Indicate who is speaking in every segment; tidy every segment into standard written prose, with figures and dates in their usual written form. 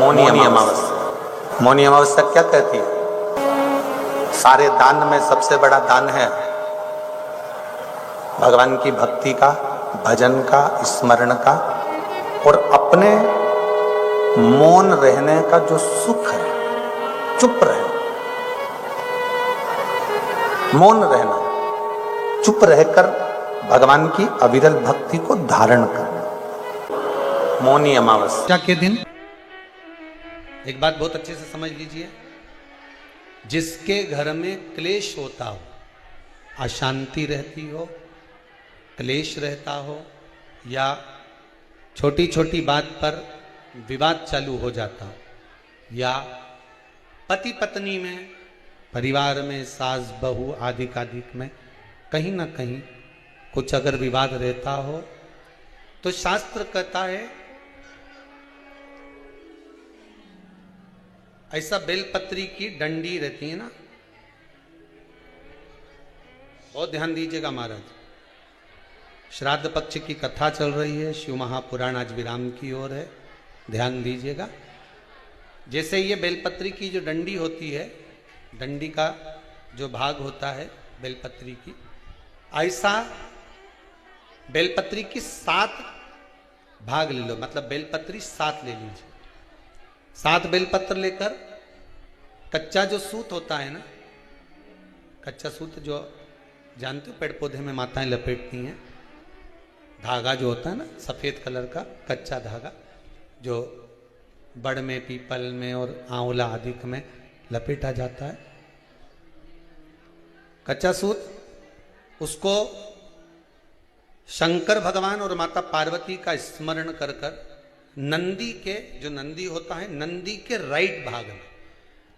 Speaker 1: मौनी अमावस्या। मौनी अमावस्या क्या कहती है? सारे दान में सबसे बड़ा दान है भगवान की भक्ति का, भजन का, स्मरण का और अपने मौन रहने का जो सुख है, चुप रहना, मौन रहना, चुप रहकर भगवान की अविरल भक्ति को धारण करना। मौनी अमावस्या
Speaker 2: के दिन एक बात बहुत अच्छे से समझ लीजिए, जिसके घर में क्लेश होता हो, अशांति रहती हो, क्लेश रहता हो या छोटी छोटी बात पर विवाद चालू हो जाता हो, या पति पत्नी में, परिवार में, सास बहू आदि कादिक में कहीं ना कहीं कुछ अगर विवाद रहता हो, तो शास्त्र कहता है ऐसा बेलपत्री की डंडी रहती है ना, बहुत ध्यान दीजिएगा महाराज। श्राद्ध पक्ष की कथा चल रही है, शिव महापुराण आज विराम की ओर है, ध्यान दीजिएगा। जैसे ये बेलपत्री की जो डंडी होती है, डंडी का जो भाग होता है बेलपत्री की, ऐसा बेलपत्री की 7 भाग ले लो, मतलब बेलपत्री 7 ले लीजिए। 7 बेलपत्र लेकर कच्चा जो सूत होता है ना, कच्चा सूत जो जानते हो पेड़ पौधे में माताएं लपेटती हैं, धागा जो होता है ना सफेद कलर का कच्चा धागा, जो बड़ में, पीपल में और आंवला आदि में लपेटा जाता है, कच्चा सूत, उसको शंकर भगवान और माता पार्वती का स्मरण कर कर नंदी के, जो नंदी होता है, नंदी के राइट भाग में,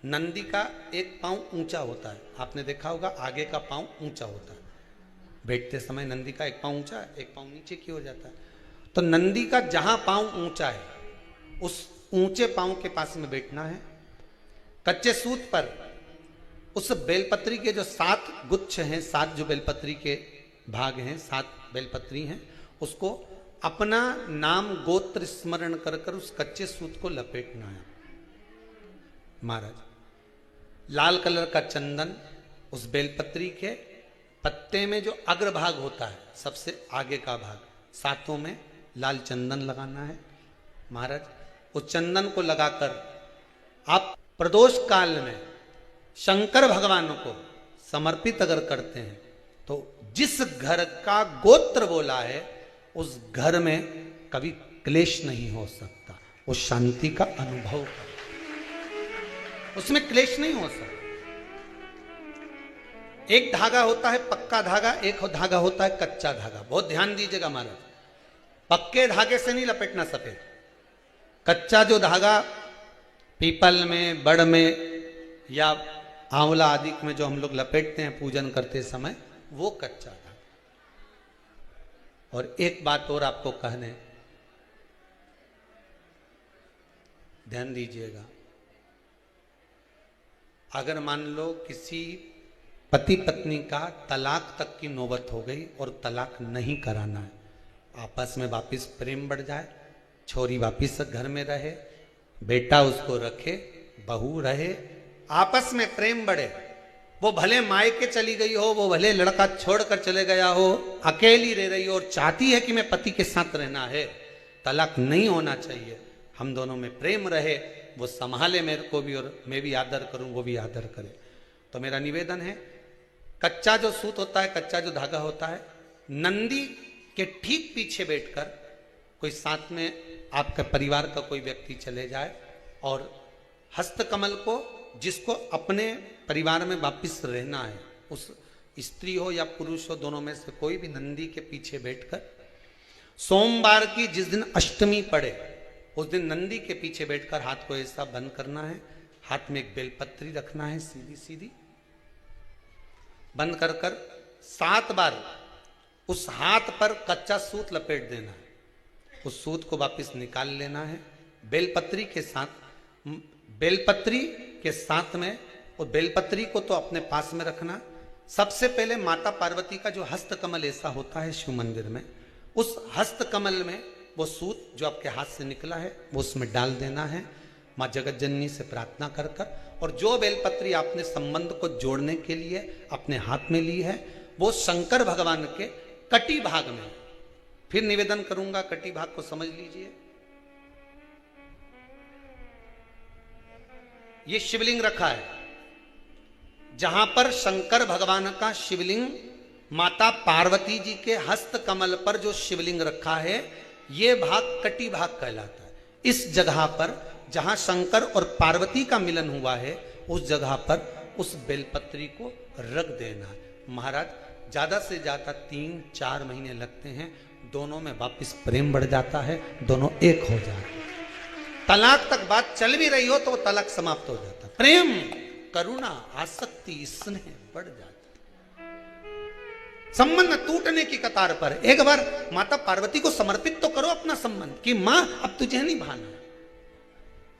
Speaker 2: नंदी का एक पांव ऊंचा होता है, आपने देखा होगा आगे का पांव ऊंचा होता है, बैठते समय नंदी का एक पांव ऊंचा है, एक पांव नीचे की हो जाता है। तो नंदी का जहां पांव ऊंचा है उस ऊंचे पांव के पास में बैठना है। कच्चे सूत पर उस बेलपत्री के जो 7 गुच्छ हैं, 7 जो बेलपत्री के भाग हैं, 7 बेलपत्री हैं, उसको अपना नाम गोत्र स्मरण कर कर उस कच्चे सूत को लपेटना है महाराज। लाल कलर का चंदन उस बेलपत्री के पत्ते में जो अग्रभाग होता है, सबसे आगे का भाग, 7 में लाल चंदन लगाना है महाराज। उस चंदन को लगाकर आप प्रदोष काल में शंकर भगवान को समर्पित अगर करते हैं तो जिस घर का गोत्र बोला है उस घर में कभी क्लेश नहीं हो सकता, उस शांति का अनुभव कर, उसमें क्लेश नहीं हो सकता। एक धागा होता है पक्का धागा, एक धागा होता है कच्चा धागा। बहुत ध्यान दीजिएगा महाराज, पक्के धागे से नहीं लपेटना सफेद, कच्चा जो धागा पीपल में, बड़ में या आंवला आदि में जो हम लोग लपेटते हैं पूजन करते समय, वो कच्चा धागा। और एक बात और आपको कहने, ध्यान दीजिएगा, अगर मान लो किसी पति पत्नी का तलाक तक की नौबत हो गई और तलाक नहीं कराना है, आपस में वापिस प्रेम बढ़ जाए, छोरी वापिस घर में रहे, बेटा उसको रखे, बहू रहे, आपस में प्रेम बढ़े, वो भले मायके चली गई हो, वो भले लड़का छोड़कर चले गया हो, अकेली रह रही हो और चाहती है कि मैं पति के साथ रहना है, तलाक नहीं होना चाहिए, हम दोनों में प्रेम रहे, वो संभाले मेरे को भी और मैं भी आदर करूं, वो भी आदर करे। तो मेरा निवेदन है, कच्चा जो सूत होता है, कच्चा जो धागा होता है, नंदी के ठीक पीछे बैठकर कोई साथ में आपका परिवार का कोई व्यक्ति चले जाए और हस्तकमल को, जिसको अपने परिवार में वापिस रहना है, उस स्त्री हो या पुरुष हो, दोनों में से कोई भी नंदी के पीछे बैठकर, सोमवार की जिस दिन अष्टमी पड़े उस दिन नंदी के पीछे बैठकर हाथ को ऐसा बंद करना है, हाथ में एक बेलपत्री रखना है, सीधी सीधी बंद कर कर 7 बार उस हाथ पर कच्चा सूत लपेट देना है, उस सूत को वापस निकाल लेना है, बेलपत्री के साथ, बेलपत्री के साथ में, और बेलपत्री को तो अपने पास में रखना। सबसे पहले माता पार्वती का जो हस्तकमल ऐसा होता है शिव मंदिर में, उस हस्तकमल में वो सूत जो आपके हाथ से निकला है वो उसमें डाल देना है। माँ जगत जननी से प्रार्थना कर कर, और जो बेलपत्री आपने संबंध को जोड़ने के लिए अपने हाथ में ली है वो शंकर भगवान के कटी भाग में, फिर निवेदन करूंगा, कटी भाग को समझ लीजिए। ये शिवलिंग रखा है, जहां पर शंकर भगवान का शिवलिंग, माता पार्वती जी के हस्त कमल पर जो शिवलिंग रखा है, ये भाग कटी भाग कहलाता है। इस जगह पर जहां शंकर और पार्वती का मिलन हुआ है, उस जगह पर उस बेलपत्री को रख देना है। महाराज ज्यादा से ज्यादा 3-4 महीने लगते हैं, दोनों में वापिस प्रेम बढ़ जाता है, दोनों एक हो जाते हैं। तलाक तक बात चल भी रही हो तो तलाक समाप्त हो जाता है। प्रेम, करुणा, आसक्ति, स्नेह बढ़ जाता है। संबंध टूटने की कतार पर एक बार माता पार्वती को समर्पित तो करो अपना संबंध कि मां अब तुझे नहीं भाना।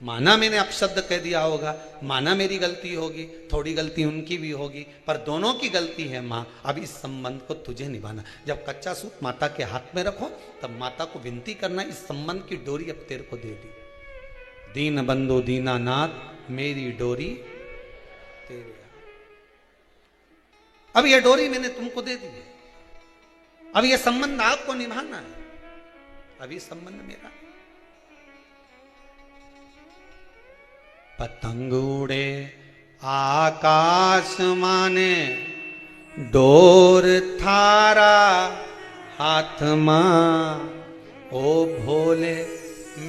Speaker 2: माना मैंने अपशब्द कह दिया होगा, माना मेरी गलती होगी, थोड़ी गलती उनकी भी होगी, पर दोनों की गलती है मां, अब इस संबंध को तुझे निभाना। जब कच्चा सूत माता के हाथ में रखो तब माता को विनती करना, इस संबंध की डोरी अब तेरे को दे दी। दीन बंधु दीनानाथ मेरी डोरी तेरे, अब यह डोरी मैंने तुमको दे दी है, अब यह संबंध आपको निभाना है, अब ये संबंध मेरा। पतंग उड़े आकाश माने, डोर थारा हाथ मां, ओ भोले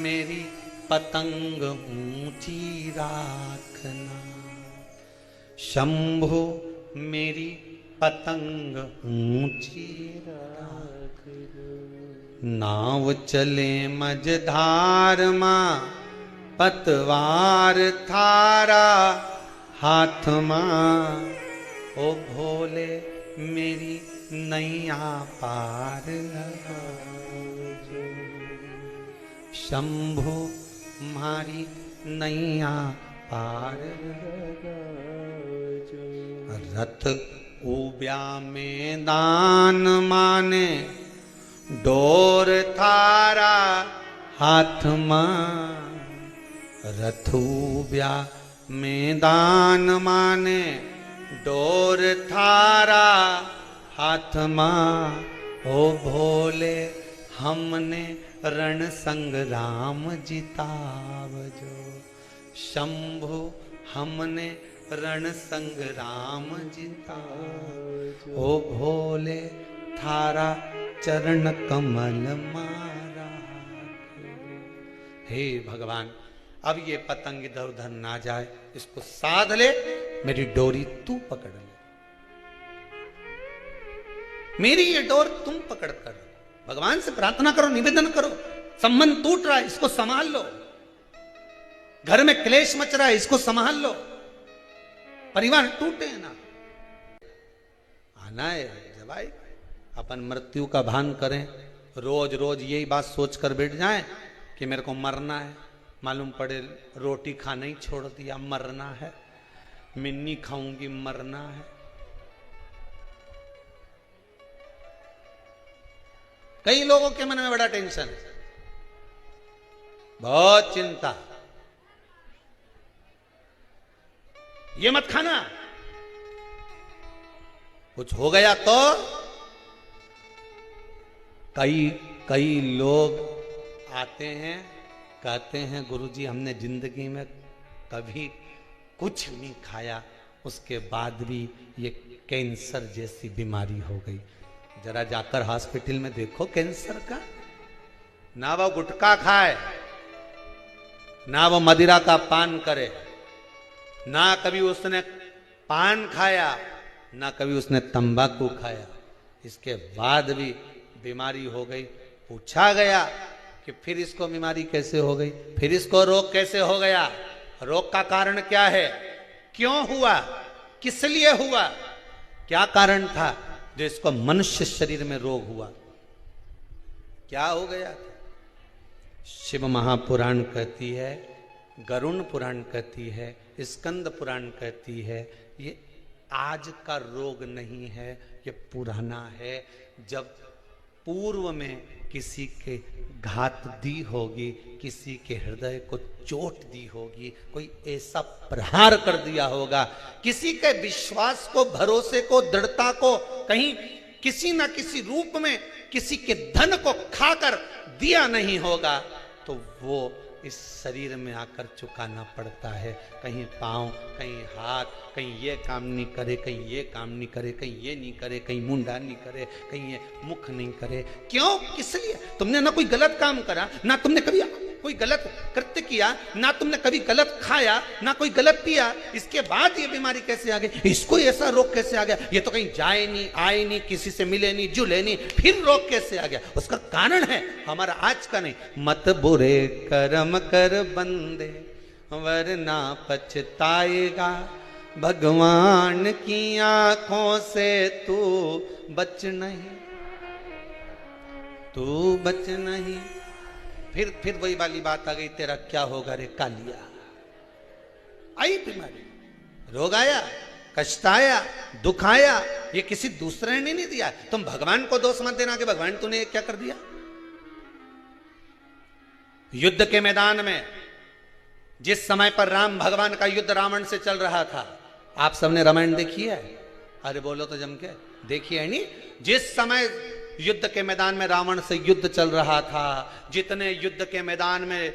Speaker 2: मेरी पतंग ऊंची राखना, शंभु मेरी पतंग ऊंची राख, नाव चले मझधार मां, पतवार थारा हाथ मां, ओ भोले मेरी नैया पार लगा, शंभु मारी नैया पार लगा। रथ उब्या मैदान माने, डोर थारा हाथ मां, रथुब्या मैदान माने, डोर थारा हाथ मां, ओ भोले हमने रण संग्राम जितावजो, शंभु हमने रण संग्राम जितावजो, ओ भोले थारा चरण कमल मारा। हे भगवान, अब ये पतंग इधर उधर ना जाए, इसको साध ले, मेरी डोरी तू पकड़ ले, मेरी ये डोर तुम पकड़ कर। भगवान से प्रार्थना करो, निवेदन करो, संबंध टूट रहा है, इसको संभाल लो, घर में क्लेश मच रहा है, इसको संभाल लो, परिवार टूटे ना। आना है जब आए, अपन मृत्यु का भान करें, रोज रोज यही बात सोच कर बैठ जाएं कि मेरे को मरना है, मालूम पड़े रोटी खाना ही छोड़ दिया, मरना है, मिन्नी खाऊंगी, मरना है। कई लोगों के मन में बड़ा टेंशन है, बहुत चिंता, ये मत खाना, कुछ हो गया तो। कई लोग आते हैं, कहते हैं गुरुजी हमने जिंदगी में कभी कुछ नहीं खाया, उसके बाद भी ये कैंसर जैसी बीमारी हो गई। जरा जाकर हॉस्पिटल में देखो कैंसर का, ना वो गुटखा खाए, ना वो मदिरा का पान करे, ना कभी उसने पान खाया, ना कभी उसने तंबाकू खाया, इसके बाद भी बीमारी हो गई। पूछा गया कि फिर इसको बीमारी कैसे हो गई, फिर इसको रोग कैसे हो गया, रोग का कारण क्या है, क्यों हुआ, किस लिए हुआ, क्या कारण था जो इसको मनुष्य शरीर में रोग हुआ, क्या हो गया था। शिव महापुराण कहती है, गरुण पुराण कहती है, स्कंद पुराण कहती है, ये आज का रोग नहीं है, ये पुराना है। जब पूर्व में किसी के घात दी होगी, किसी के हृदय को चोट दी होगी, कोई ऐसा प्रहार कर दिया होगा, किसी के विश्वास को, भरोसे को, दृढ़ता को कहीं किसी ना किसी रूप में किसी के धन को खाकर दिया नहीं होगा, तो वो इस शरीर में आकर चुकाना पड़ता है। कहीं पांव, कहीं हाथ, कहीं ये काम नहीं करे, कहीं ये काम नहीं करे, कहीं ये नहीं करे, कहीं मुंडा नहीं करे, कहीं ये मुख नहीं करे। क्यों? किस लिए? तुमने ना कोई गलत काम करा, ना तुमने कभी कोई गलत कृत्य किया, ना तुमने कभी गलत खाया, ना कोई गलत पिया, इसके बाद ये बीमारी कैसे आ गई, इसको ऐसा रोग कैसे आ गया, ये तो कहीं जाए नहीं, आए नहीं, किसी से मिले नहीं, जुले नहीं, फिर रोग कैसे आ गया? उसका कारण है हमारा आज का नहीं। मत बुरे कर्म कर बंदे वरना पछताएगा, भगवान की आंखों से तू बच नहीं, तू बच नहीं। फिर वही वाली बात आ गई, तेरा क्या होगा रे कालिया। आई बीमारी, रोग आया, कष्ट आया, दुख आया, ये किसी दूसरे ने नहीं दिया। तुम भगवान को दोष मत देना कि भगवान तूने क्या कर दिया। युद्ध के मैदान में जिस समय पर राम भगवान का युद्ध रावण से चल रहा था, आप सबने रामायण देखी है? अरे बोलो तो जम के, देखी है नहीं? जिस समय युद्ध के मैदान में रावण से युद्ध चल रहा था, जितने युद्ध के मैदान में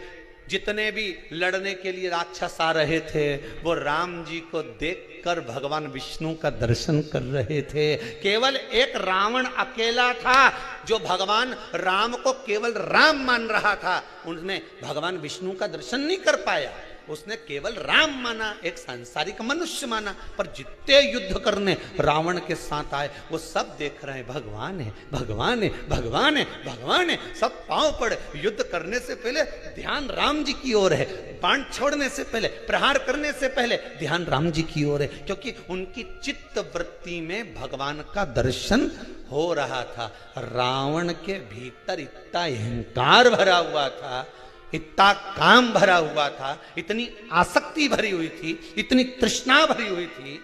Speaker 2: जितने भी लड़ने के लिए राक्षस आ रहे थे, वो राम जी को देखकर भगवान विष्णु का दर्शन कर रहे थे। केवल एक रावण अकेला था जो भगवान राम को केवल राम मान रहा था, उसने भगवान विष्णु का दर्शन नहीं कर पाया। उसने केवल राम माना, एक सांसारिक मनुष्य माना। पर जितने युद्ध करने रावण के साथ आए, वो सब देख रहे हैं भगवान है, भगवान है, भगवान है, भगवान है। सब पांव पड़े। युद्ध करने से पहले ध्यान राम जी की ओर है, बाण छोड़ने से पहले, प्रहार करने से पहले ध्यान राम जी की ओर है, क्योंकि उनकी चित्त वृत्ति में भगवान का दर्शन हो रहा था। रावण के भीतर इतना अहंकार भरा हुआ था, इतना काम भरा हुआ था, इतनी आसक्ति भरी हुई थी, इतनी तृष्णा भरी हुई थी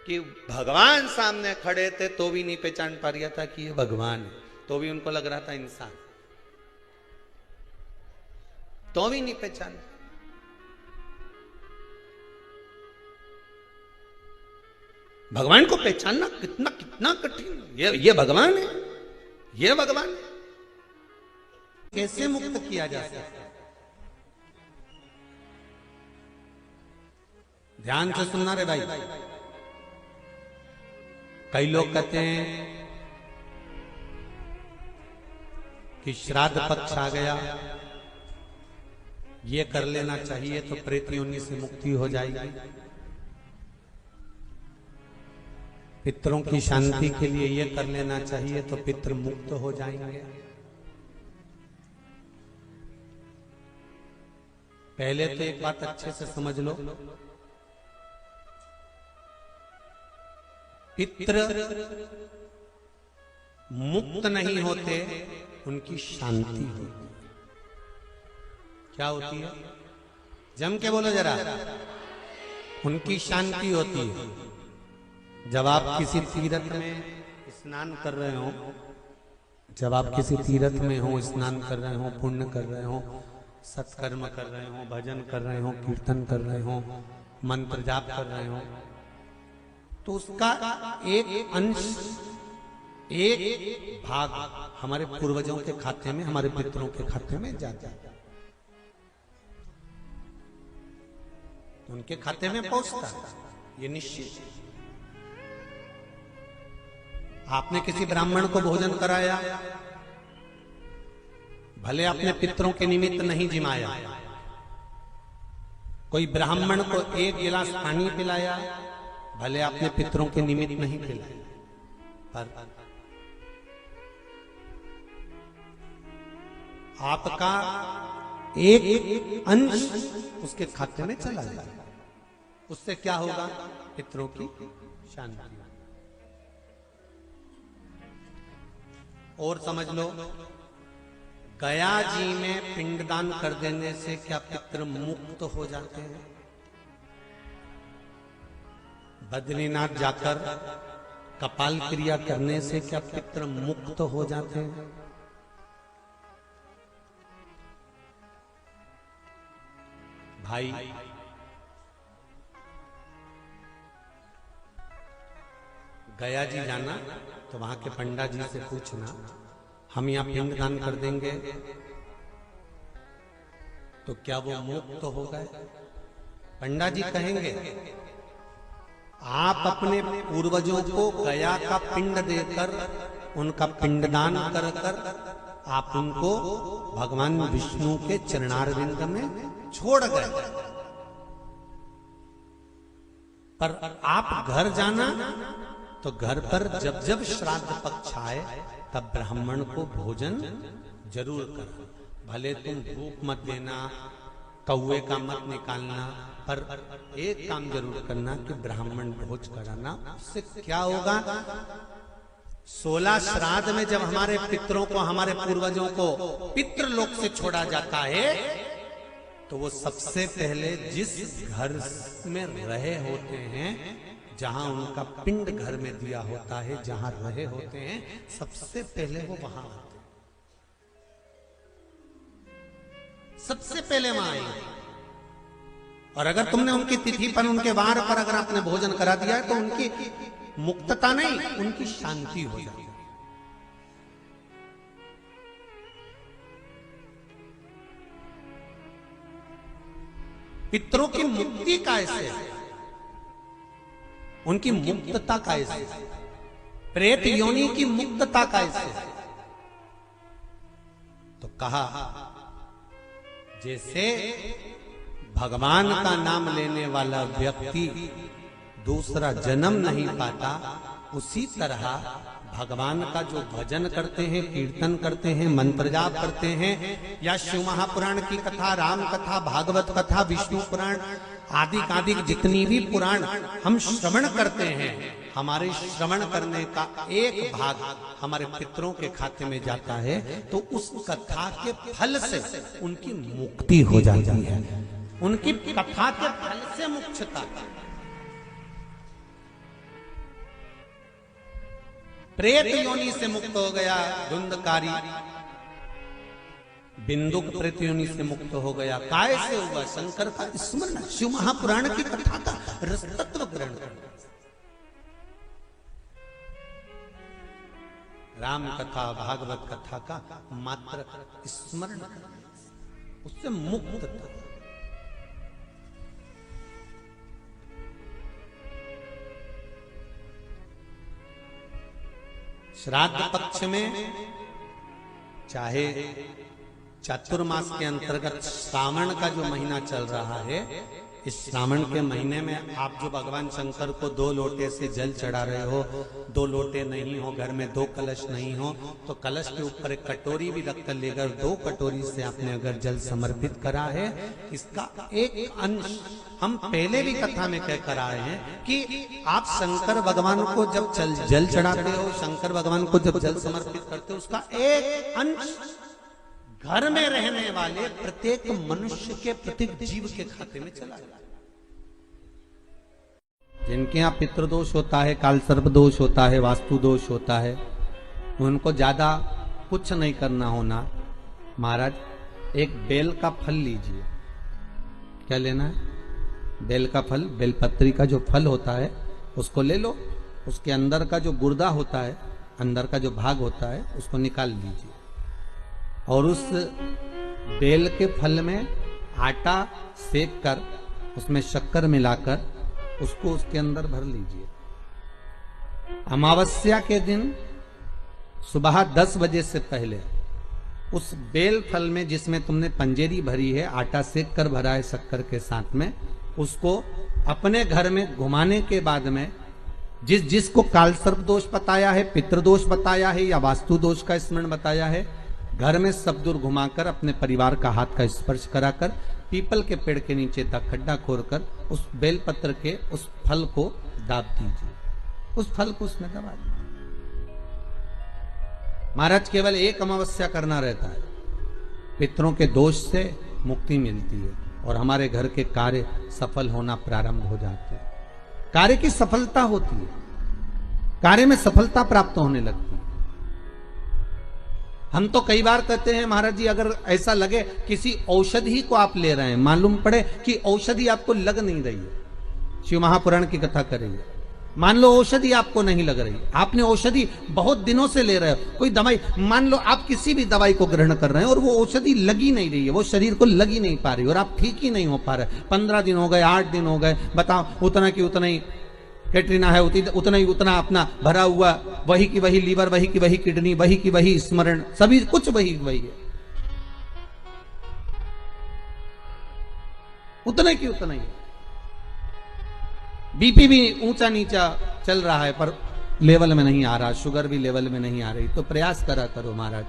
Speaker 2: कि भगवान सामने खड़े थे तो भी नहीं पहचान पा रहा था कि ये भगवान है, तो भी उनको लग रहा था इंसान, तो भी नहीं पहचान। भगवान को पहचानना कितना कितना कठिन। ये भगवान है, ये भगवान है। कैसे मुक्त किया जा सकता है? ध्यान से सुनना रे भाई। कई लोग कहते हैं कि श्राद्ध पक्ष आ गया, ये कर लेना चाहिए तो प्रेत योनि से मुक्ति हो जाएगी। पितरों की शांति के लिए ये कर लेना चाहिए तो पितृ मुक्त हो जाएंगे। पहले तो एक बात अच्छे से समझ लो, पितृ मुक्त नहीं होते, उनकी शांति होती। क्या होती है? जम के बोलो जरा। उनकी शांति होती है। जब आप किसी तीर्थ में स्नान कर रहे हो, जब आप किसी तीर्थ में हो, स्नान कर रहे हो, पुण्य कर रहे हो, सत्कर्म कर रहे हो, भजन कर रहे हो, कीर्तन कर रहे हो, मंत्र जाप कर रहे हो, तो उसका एक अंश, एक भाग हमारे पूर्वजों के खाते में, हमारे पितरों के खाते में जाता है, उनके खाते में पहुंचता है। ये निश्चित। आपने किसी ब्राह्मण को भोजन कराया, भले अपने पितरों के निमित्त नहीं जिमाया, कोई ब्राह्मण को एक गिलास पानी पिलाया, भले अपने पितरों के निमित्त नहीं पिलाया, पर आपका एक अंश उसके खाते में चला जाए। उससे क्या होगा? पितरों की शांति। और समझ लो, गया जी में पिंडदान कर देने से क्या पितृ मुक्त हो जाते हैं? बद्रीनाथ जाकर कपाल क्रिया करने से क्या पितृ मुक्त हो जाते हैं? भाई, गया जी जाना तो वहां के पंडा जी से पूछना, हम यहाँ पिंड दान कर देंगे तो क्या वो मुक्त हो गए? पंडा जी कहेंगे, आप अपने पूर्वजों को गया का पिंड देकर, उनका पिंडदान कर कर आप उनको भगवान विष्णु के चरणारविंद में छोड़ गए। पर आप घर जाना तो घर पर जब जब श्राद्ध पक्ष आए तब ब्राह्मण को भोजन जरूर करना। भले तुम भूख मत देना, कौवे का मत निकालना, पर एक काम जरूर करना कि ब्राह्मण भोज कराना। उससे क्या होगा? 16 श्राद्ध में जब हमारे पितरों को, हमारे पूर्वजों को पितृलोक से छोड़ा जाता है तो वो सबसे पहले जिस घर में रहे होते हैं, जहां उनका पिंड घर में दिया होता है, जहां रहे होते हैं, सबसे पहले वो वहां आते हैं, सबसे पहले वहां आएंगे। और अगर तुमने उनकी तिथि पर, उनके वार पर अगर आपने भोजन करा दिया है तो उनकी मुक्तता नहीं, उनकी शांति हो जाती है। पितरों की मुक्ति कैसे है? उनकी मुक्तता कैसे है? प्रेत योनि की मुक्तता कैसे है? तो कहा, जैसे भगवान का नाम लेने वाला व्यक्ति दूसरा जन्म नहीं पाता, उसी तरह भगवान का जो भजन करते हैं, कीर्तन करते हैं, मंत्र जाप करते हैं, या शिव महापुराण की कथा, राम कथा, भागवत कथा, विष्णु पुराण आदि जितनी भी पुराण हम श्रवण करते हैं, हमारे श्रवण करने का एक भाग हमारे पितरों के खाते में जाता है, तो उस कथा के फल से उनकी मुक्ति हो जाती है। उनकी कथा के फल से मुक्तता। प्रेत योनि से मुक्त हो गया धुंधकारी, बिंदुक प्रेत योनि से मुक्त हो गया। काय से हुआ? शंकर का स्मरण, शिव महापुराण की कथा का रसतत्व ग्रहण करना, राम कथा, भागवत कथा का मात्र स्मरण, उससे मुक्तता। श्राद्ध पक्ष में चाहे चातुर्मास के अंतर्गत श्रावण का जो महीना चल रहा है, इस श्रावण के महीने में आप जो भगवान शंकर को 2 लोटे से जल चढ़ा रहे हो, 2 लोटे नहीं हो, घर में 2 कलश नहीं हो, तो कलश के ऊपर एक कटोरी भी रखकर लेकर 2 कटोरी से आपने अगर जल समर्पित करा है, इसका एक अंश हम पहले भी कथा में कह कर आए हैं कि आप शंकर भगवान को जब जल चढ़ाते हो, शंकर भगवान को जब जल समर्पित करते हो, उसका एक अंश घर में रहने वाले प्रत्येक मनुष्य के, प्रत्येक जीव के खाते में चला जाए। जिनके यहाँ पितृदोष होता है, काल सर्प दोष होता है, वास्तु दोष होता है, उनको ज्यादा कुछ नहीं करना होना। महाराज, एक बेल का फल लीजिए। क्या लेना है? बेल का फल, बेलपत्री का जो फल होता है उसको ले लो। उसके अंदर का जो गुर्दा होता है, अंदर का जो भाग होता है, उसको निकाल लीजिए और उस बेल के फल में आटा सेक कर, उसमें शक्कर मिलाकर उसको उसके अंदर भर लीजिए। अमावस्या के दिन सुबह 10 बजे से पहले उस बेल फल में, जिसमें तुमने पंजेरी भरी है, आटा सेक कर भरा है शक्कर के साथ में, उसको अपने घर में घुमाने के बाद में जिसको काल सर्प दोष बताया है, पितृदोष बताया है या वास्तु दोष का स्मरण बताया है, घर में सब दूर घुमाकर अपने परिवार का हाथ का स्पर्श कराकर पीपल के पेड़ के नीचे तक खड्डा खोदकर उस बेलपत्र के उस फल को दाब दीजिए। उस फल को उसमें दबा दीजिए। महाराज, केवल एक अमावस्या करना रहता है, पितरों के दोष से मुक्ति मिलती है और हमारे घर के कार्य सफल होना प्रारंभ हो जाते हैं। कार्य की सफलता होती है। कार्य में सफलता प्राप्त होने लगती है। हम तो कई बार कहते हैं महाराज जी, अगर ऐसा लगे किसी औषधि को आप ले रहे हैं, मालूम पड़े कि औषधि आपको लग नहीं रही है, शिव महापुराण की कथा करेंगे, मान लो औषधि आपको नहीं लग रही, आपने औषधि बहुत दिनों से ले रहे हो, कोई दवाई, मान लो आप किसी भी दवाई को ग्रहण कर रहे हैं और वो औषधि लगी नहीं रही है, वो शरीर को लगी नहीं पा रही और आप ठीक ही नहीं हो पा रहे, 15 दिन हो गए, 8 दिन हो गए, बताओ, उतना की उतना ही कैटरीना है, उतना ही उतना अपना भरा हुआ, वही की वही लीवर, वही की वही किडनी, वही की वही स्मरण, सभी कुछ वही वही है, उतना की उतना ही। बीपी भी ऊंचा नीचा चल रहा है पर लेवल में नहीं आ रहा, शुगर भी लेवल में नहीं आ रही, तो प्रयास करा करो महाराज,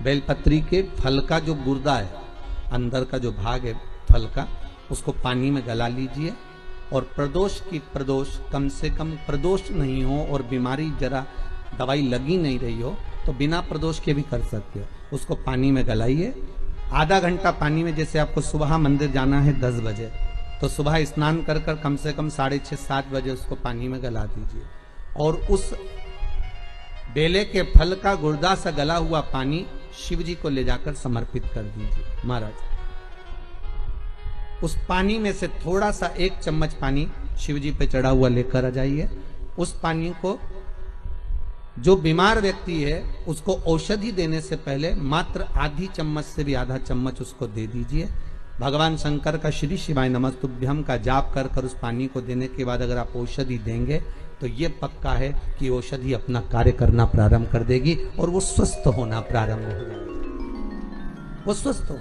Speaker 2: बेलपत्री के फल का जो गुर्दा है, अंदर का जो भाग है फल का, उसको पानी में गला लीजिए और प्रदोष कम से कम प्रदोष नहीं हो और बीमारी जरा दवाई लगी नहीं रही हो तो बिना प्रदोष के भी कर सकते हो, उसको पानी में गलाइए, आधा घंटा पानी में, जैसे आपको सुबह मंदिर जाना है 10 बजे, तो सुबह स्नान कर कर कम से कम 6:30-7 बजे उसको पानी में गला दीजिए और उस बेले के फल का गुर्दा सा गला हुआ पानी शिव जी को ले जाकर समर्पित कर दीजिए महाराज। उस पानी में से थोड़ा सा 1 चम्मच पानी शिव जी पे चढ़ा हुआ लेकर आ जाइए, उस पानी को जो बीमार व्यक्ति है उसको औषधि देने से पहले मात्र आधी चम्मच से भी आधा चम्मच उसको दे दीजिए। भगवान शंकर का श्री शिवाय नमस्तुभ्यम का जाप कर कर उस पानी को देने के बाद अगर आप औषधि देंगे तो ये पक्का है कि औषधि अपना कार्य करना प्रारंभ कर देगी और वो स्वस्थ होना प्रारंभ हो जाएगी, वो स्वस्थ हो।